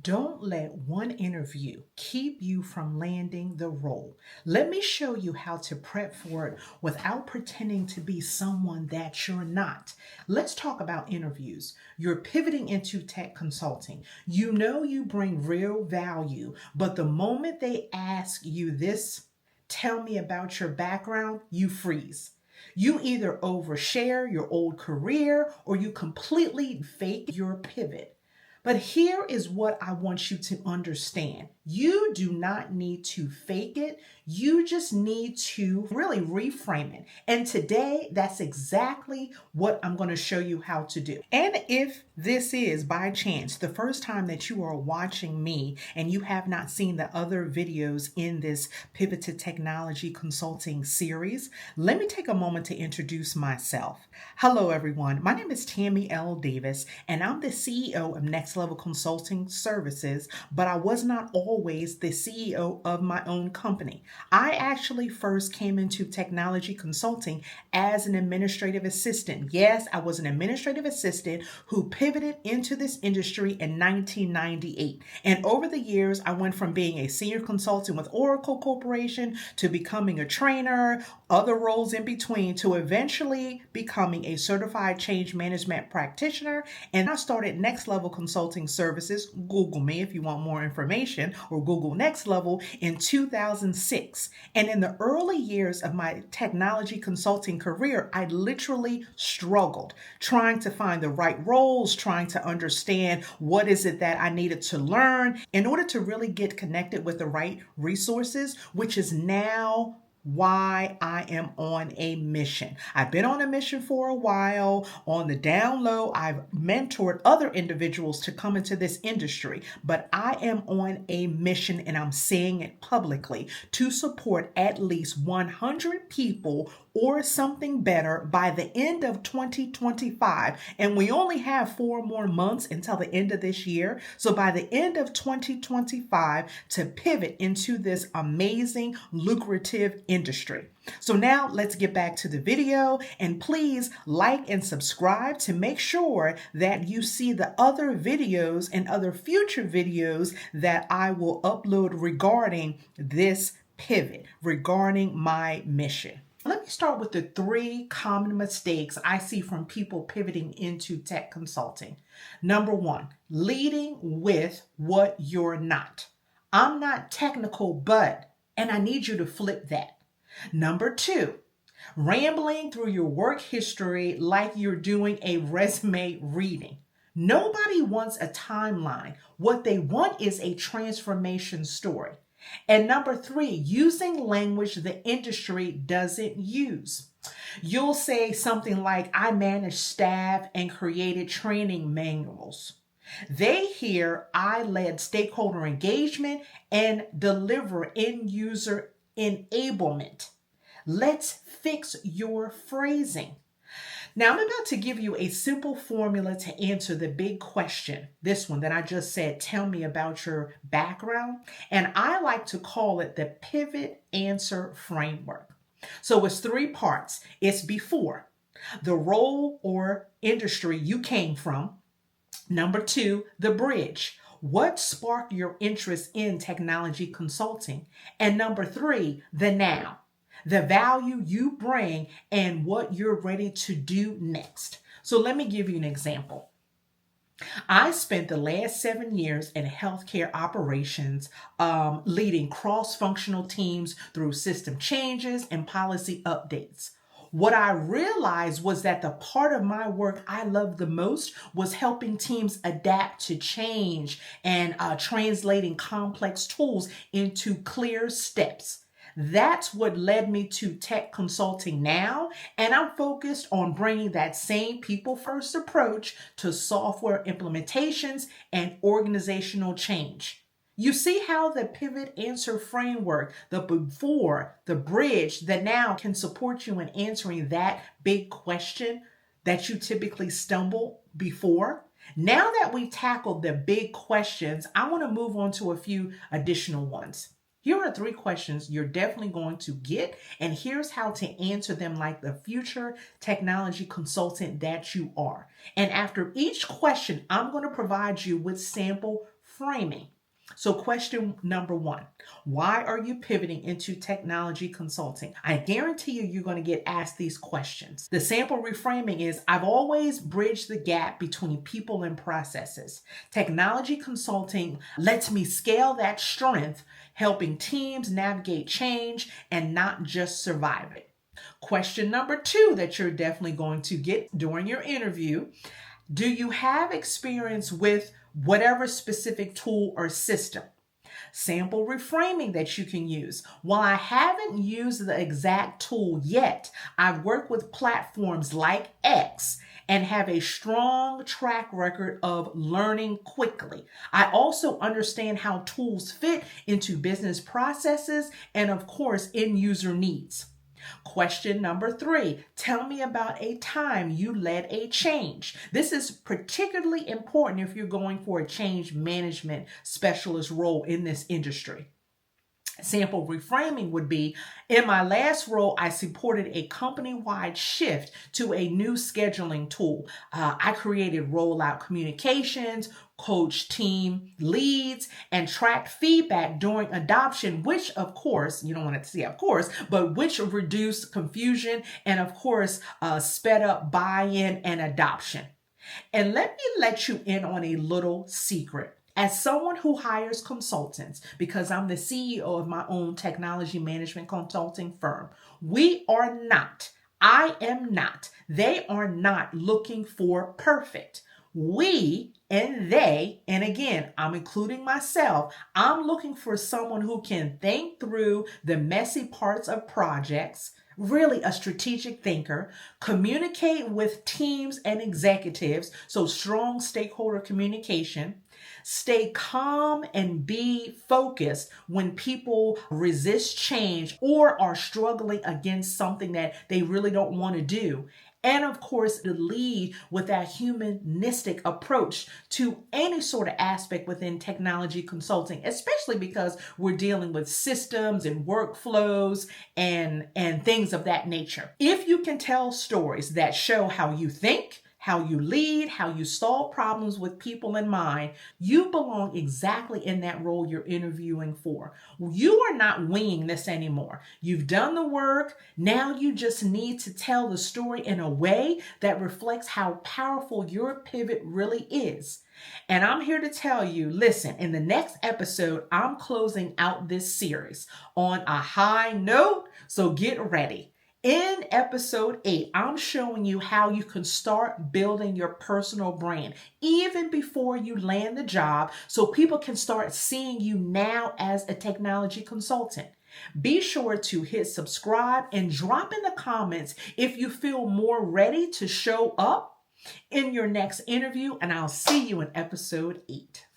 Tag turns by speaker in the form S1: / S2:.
S1: Don't let one interview keep you from landing the role. Let me show you how to prep for it without pretending to be someone that you're not. Let's talk about interviews. You're pivoting into tech consulting. You know you bring real value, but the moment they ask you this, tell me about your background, you freeze. You either overshare your old career or you completely fake your pivot. But here is what I want you to understand. You do not need to fake it. You just need to really reframe it. And today, that's exactly what I'm going to show you how to do. And if this is by chance the first time that you are watching me and you have not seen the other videos in this Pivot to Technology Consulting series, let me take a moment to introduce myself. Hello, everyone. My name is Tammy L. Davis, and I'm the CEO of Next Level Consulting Services, but I was not always the CEO of my own company. I actually first came into technology consulting as an administrative assistant. Yes, I was an administrative assistant who pivoted into this industry in 1998. And over the years, I went from being a senior consultant with Oracle Corporation to becoming a trainer, other roles in between, to eventually becoming a certified change management practitioner. And I started Next Level Consulting Services. Google me if you want more information, or Google Next Level, in 2006. And in the early years of my technology consulting career, I literally struggled trying to find the right roles, trying to understand what is it that I needed to learn in order to really get connected with the right resources, which is now why I am on a mission. I've been on a mission for a while. On the down low, I've mentored other individuals to come into this industry, but I am on a mission, and I'm saying it publicly, to support at least 100 people or something better by the end of 2025. And we only have 4 more months until the end of this year. So by the end of 2025, to pivot into this amazing, lucrative industry. So now let's get back to the video, and please like and subscribe to make sure that you see the other videos and other future videos that I will upload regarding this pivot, regarding my mission. Let me start with the 3 common mistakes I see from people pivoting into tech consulting. Number 1, leading with what you're not. I'm not technical, but, and I need you to flip that. Number 2, rambling through your work history like you're doing a resume reading. Nobody wants a timeline. What they want is a transformation story. And number 3, using language the industry doesn't use. You'll say something like, I manage staff and created training manuals. They hear, I led stakeholder engagement and deliver end user enablement. Let's fix your phrasing. Now, I'm about to give you a simple formula to answer the big question, this one that I just said, tell me about your background. And I like to call it the pivot answer framework. So it's 3 parts. It's before, the role or industry you came from. Number 2, the bridge. What sparked your interest in technology consulting? And number 3, the now. The value you bring and what you're ready to do next. So let me give you an example. I spent the last 7 years in healthcare operations, leading cross-functional teams through system changes and policy updates. What I realized was that the part of my work I loved the most was helping teams adapt to change and translating complex tools into clear steps. That's what led me to tech consulting now, and I'm focused on bringing that same people-first approach to software implementations and organizational change. You see how the pivot answer framework, the before, the bridge, the now, can support you in answering that big question that you typically stumble before? Now that we've tackled the big questions, I want to move on to a few additional ones. Here are 3 questions you're definitely going to get, and here's how to answer them like the future technology consultant that you are. And after each question, I'm going to provide you with sample reframing. So question number 1, why are you pivoting into technology consulting? I guarantee you're going to get asked these questions. The sample reframing is, I've always bridged the gap between people and processes. Technology consulting lets me scale that strength, helping teams navigate change and not just survive it. Question number 2 that you're definitely going to get during your interview, do you have experience with whatever specific tool or system? Sample reframing that you can use. While I haven't used the exact tool yet, I've worked with platforms like X and have a strong track record of learning quickly. I also understand how tools fit into business processes and, of course, end user needs. Question number 3, tell me about a time you led a change. This is particularly important if you're going for a change management specialist role in this industry. Sample reframing would be, in my last role, I supported a company-wide shift to a new scheduling tool. I created rollout communications, coached team leads, and tracked feedback during adoption, which of course, you don't want to say of course, but which reduced confusion and of course sped up buy-in and adoption. And let me let you in on a little secret. As someone who hires consultants, because I'm the CEO of my own technology management consulting firm, I am not, they are not looking for perfect. We and they, and again, I'm including myself, I'm looking for someone who can think through the messy parts of projects, really a strategic thinker, communicate with teams and executives, so strong stakeholder communication, stay calm and be focused when people resist change or are struggling against something that they really don't want to do. And of course, to lead with that humanistic approach to any sort of aspect within technology consulting, especially because we're dealing with systems and workflows and things of that nature. If you can tell stories that show how you think, how you lead, how you solve problems with people in mind, you belong exactly in that role you're interviewing for. You are not winging this anymore. You've done the work. Now you just need to tell the story in a way that reflects how powerful your pivot really is. And I'm here to tell you, listen, in the next episode, I'm closing out this series on a high note, so get ready. In episode 8, I'm showing you how you can start building your personal brand even before you land the job so people can start seeing you now as a technology consultant. Be sure to hit subscribe and drop in the comments if you feel more ready to show up in your next interview, and I'll see you in episode 8.